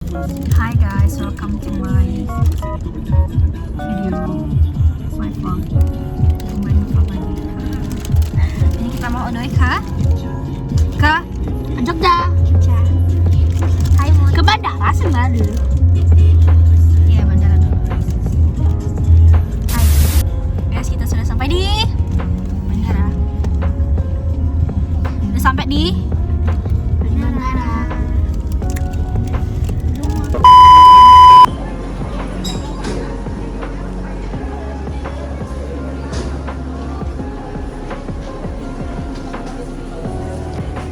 Hi guys, welcome to my video, my vlog. Kembali lagi. Ini kita mau odoi ke Jogja. Hai Mon. Ke bandara sembadu. Iya bandara dulu. Hai. Guys, kita sudah sampai di bandara. Udah sampai di bandara.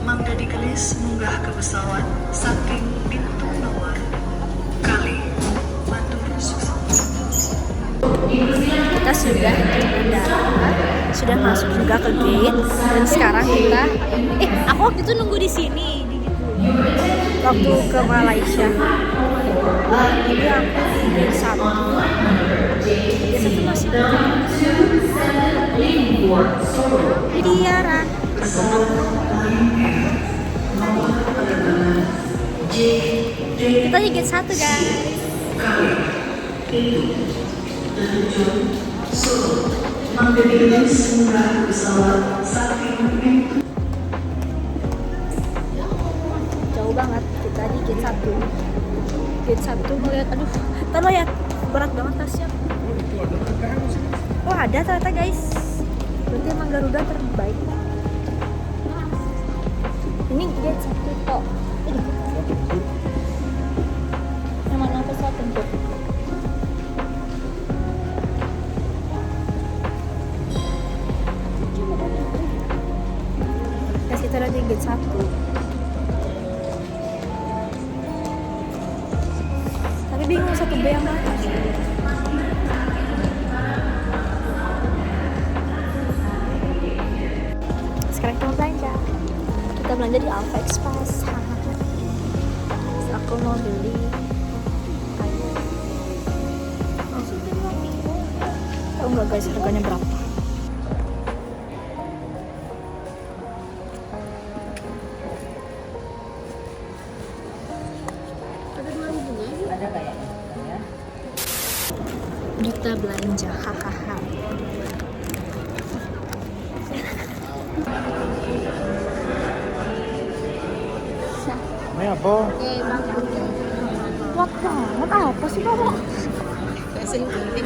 Mangga Dikelis munggah ke pesawat saking pintu nomor kali Matur Susun. Kita sudah di bandara, sudah masuk juga ke gate, dan sekarang kita aku waktu itu nunggu di sini waktu ke Malaysia. Ini aku di gate 1. Gate 1 masih Tiara. Kita di gate 1 guys. Mangga Dikelis munggah ke pesawat saking pintu. Jauh banget, kita di gate 1. Gate 1 ngeliat, aduh, taruh ya, berat banget tasnya. Oh ada ternyata guys. Berarti emang Garuda terbaik. Ini gate 1 kok. Yang mana pesawat tempur? Guys, kita ada di gate 1. Tapi bingung 1B yang mana? Sekarang kita belanja. Kita belanja di Alfa Express. Terus aku mau beli air. Tahu nggak guys harganya berapa? Kita belanja, hahaha. Ini apa? Kuat banget, apa sih kamu?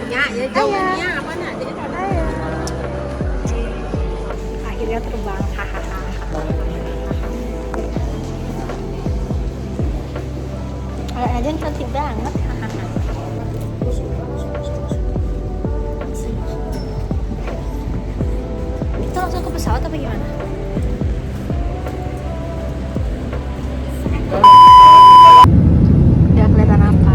Ya jawabannya apa nak? Ayo. Akhirnya terbang, hahaha. Aja cantik banget, hahaha. Kita langsung ke pesawat apa gimana? Udah kelihatan apa?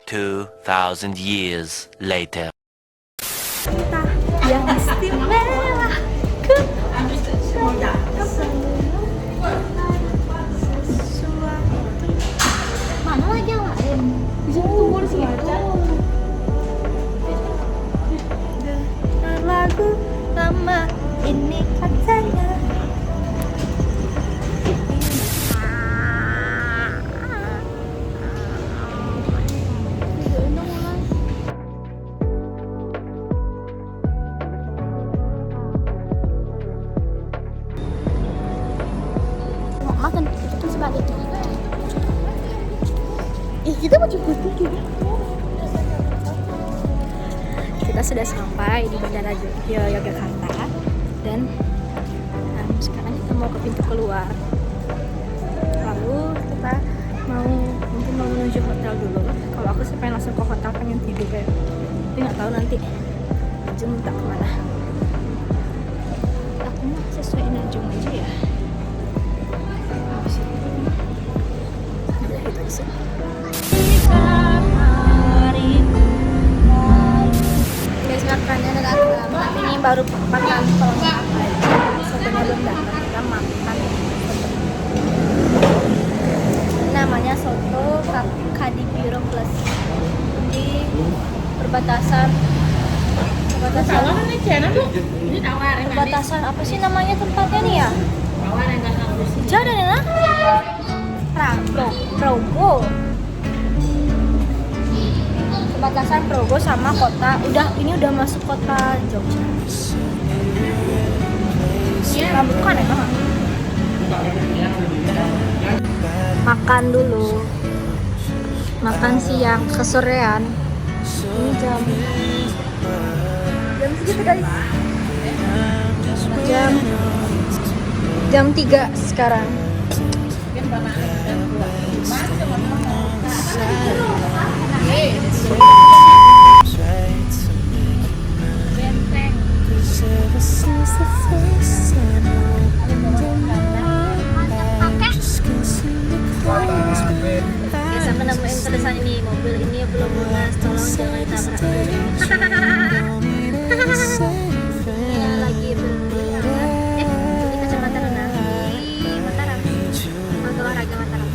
2,000 years later. Kita yang istimewa ke mana lagi yang lain? Bisa tunggu di situ. Dengar lagu lama ini katanya. Makan itu sebalik. Kita mau cepet juga. Kita sudah sampai di Bandara Yogyakarta dan sekarang kita mau ke pintu keluar. Lalu kita mungkin mau menuju hotel dulu. Kalau aku sih pengen langsung ke hotel, pengen tidur ya. Tapi nggak tahu nanti Najung minta kemana. Aku mau sesuai Najung aja ya. Guys, makannya ada tapi ini baru makan kalau nggak apa aja. Sebenarnya belum datang, kita makan namanya soto Kadipiro Plus di perbatasan apa sih namanya tempatnya nih ya? Jangan ya? Progo. Perbatasan Progo sama kota. Ini udah masuk kota Jogja. Nah, bukan emang. Makan dulu. Makan siang kesorean. Ini jam segitu guys. Jam 3 sekarang. Biasa menemuin tulisan ini, mobil ini belum lunas, tolong jangan ditabrak. Ini lagi beli beli kacamata renang di Mataram, Mata Olahraga Mataram.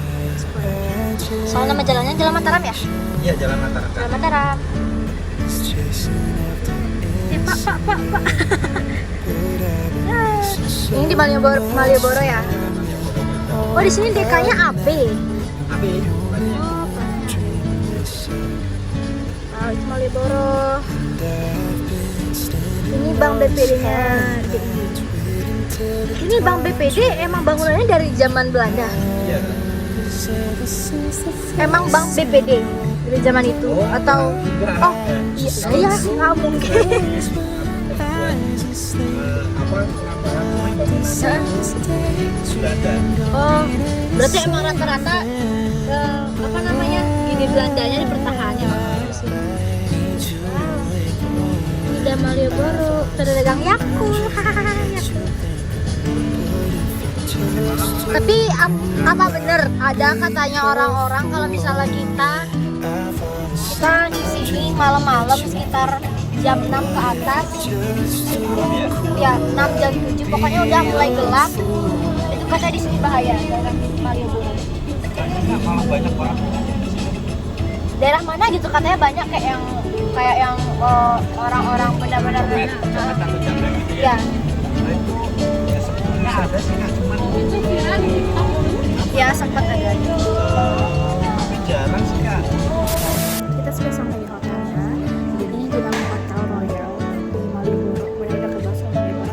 Soal nama jalannya Jalan Mataram ya? Iya, Jalan Mataram. Jalan Mataram. Pak. Ini di Malioboro ya? Oh, di sini DK-nya AB. Oh, itu Malioboro. Ini Bank BPD-nya. Ini Bank BPD emang bangunannya dari zaman Belanda. Iya. Emang Bank BPD dari zaman itu atau iya nggak mungkin. Oh, berarti emang rata-rata apa namanya gini Belandanya dipertahankan. Udah Malioboro, pedagang Yakult. Tapi apa bener ada katanya orang-orang kalau misalnya kita di sini malam-malam sekitar jam 6 ke atas, ya 6 jam 7 pokoknya udah mulai gelap, itu katanya di sini bahaya daerah Malioboro. Daerah mana gitu katanya banyak kayak yang orang-orang benar-benar ya. Ada sih nggak cuman Ya sempat ada. tapi jarang sih kak. Kita sudah sampai di hotelnya. Jadi di nama Hotel Royal di Malioboro. Benar dekat banget sama Malioboro.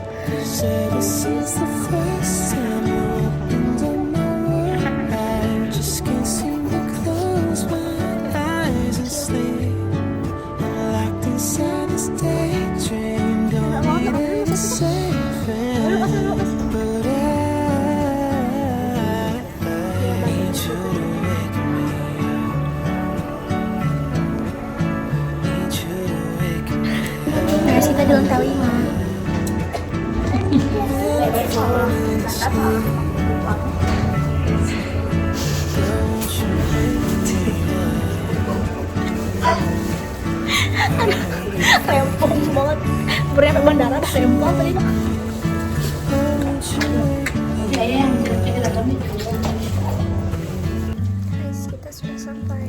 Guys, kita di lantai 5. Rempong banget. Berapa bandara rempong tadi. Guys, kita sudah sampai.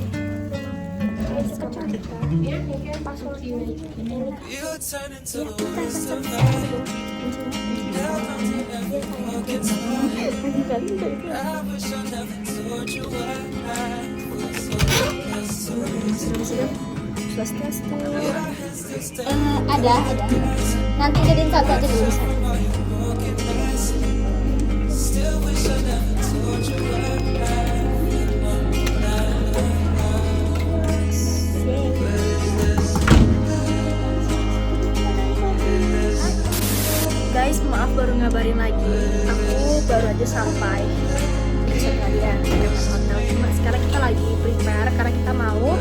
Ada. Nanti jadiin satu aja dulu bisa. Guys, maaf baru ngabarin lagi. Aku baru aja sampai di Australia di hotel. Cuma sekarang kita lagi prepare karena kita mau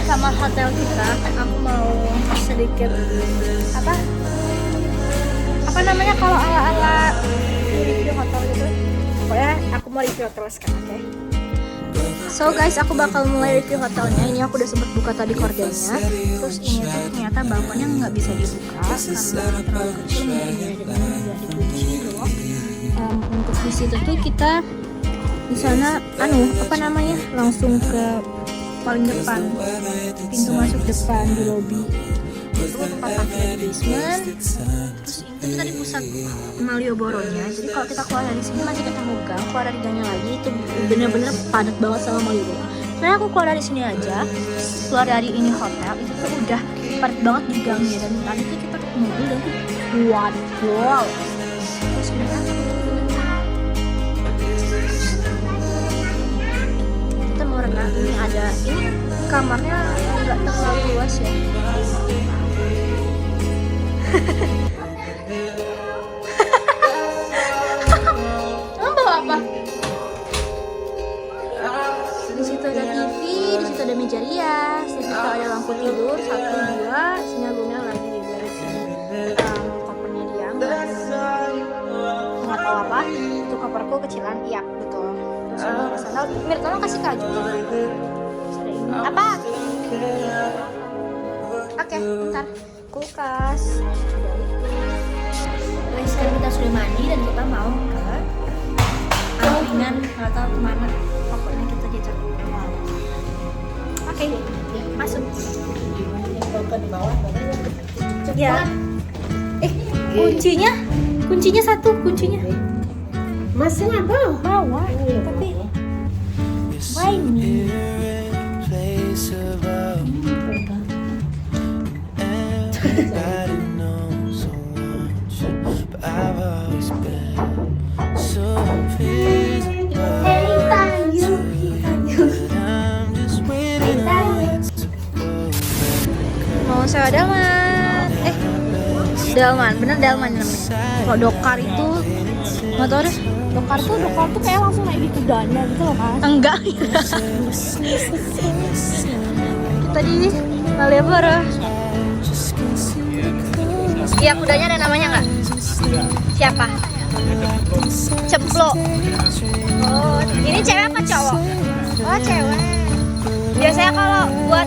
sama hotel kita. Aku mau sedikit apa namanya kalau ala review hotel gitu. Pokoknya aku mau review hotel sekarang, oke? So guys, aku bakal mulai review hotelnya. Ini aku udah sempat buka tadi kordennya. Terus ini tuh ternyata balkonnya nggak bisa dibuka karena terlalu kecil, mungkin ya, jadi nggak dikunci loh. Untuk di situ tuh kita di sana apa namanya, langsung ke paling depan, pintu masuk depan di lobby. Itu tempat parkir di basement. Terus itu tadi pusat Malioboro-nya. Jadi kalau kita keluar dari sini masih ketemu gang, keluar dari gangnya lagi itu bener-bener padat banget sama Malioboro. Karena aku keluar dari sini aja, keluar dari ini hotel itu tuh udah padat banget di gangnya, dan tadi tuh kita ke mobil dan tuh wow. Terus beneran kita mau renang. Ini ada, ini kamarnya nggak terlalu luas ya. Kamu bawa apa? Di situ ada TV, di situ ada meja rias, di situ ada lampu tidur 1, 2, sini albumnya lagi diberesin. Kopernya dia nggak tahu apa. Itu koperku kecilan, iya betul. Terus ada sandal. Mir, tolong kasih kaju. Terus ada ini apa? Oke, bentar. Kulkas. Guys, sekarang kita sudah mandi dan kita mau ke angkringan, nggak tahu kemana, pokoknya kita jajan. Oke, masuk. Ya. Kuncinya satu, kuncinya. Masih nggak Bawa, tapi why me? Everybody knows so much, but I've always been so invisible. But I'm just waiting on to Mau sewa Delman. Delman, bener Delman namanya. Kalau Dokar itu nggak tahu deh. Dokar tuh kayak langsung naik di kudanya gitu loh kan? Enggak. Tadi Malioboro. Iya, kudanya ada namanya nggak? Siapa? Cemplo. Oh, ini cewek apa cowok? Oh, cewek. Biasanya kalau buat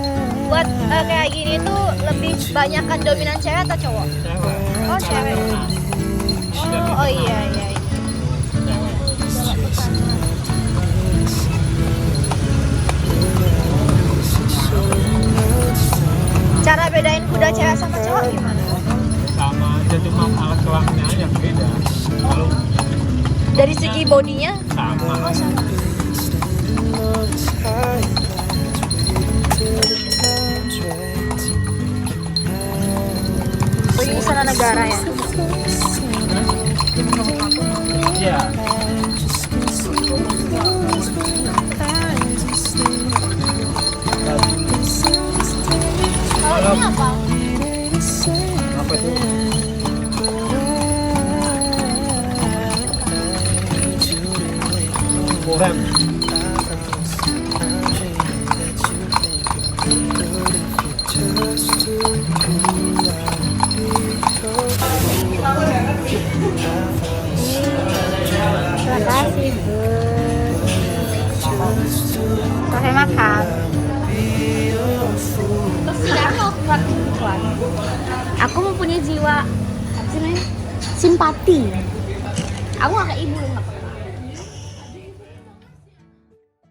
kayak gini tuh lebih banyakan dominan cewek atau cowok? Oh, cewek. Oh iya. Cara bedain kuda cewek sama cowok gimana? Sama aja, cuma alat kelaminnya yang beda. Kalau Dari segi bodinya? sama. Oh, sama. Oh, ini sana negara ya? Iya. Kalau ini apa? Apa itu? Korem. Terima kasih, Bu. Saya makan. Aku mempunyai jiwa simpati. Aku gak kayak ibu, gak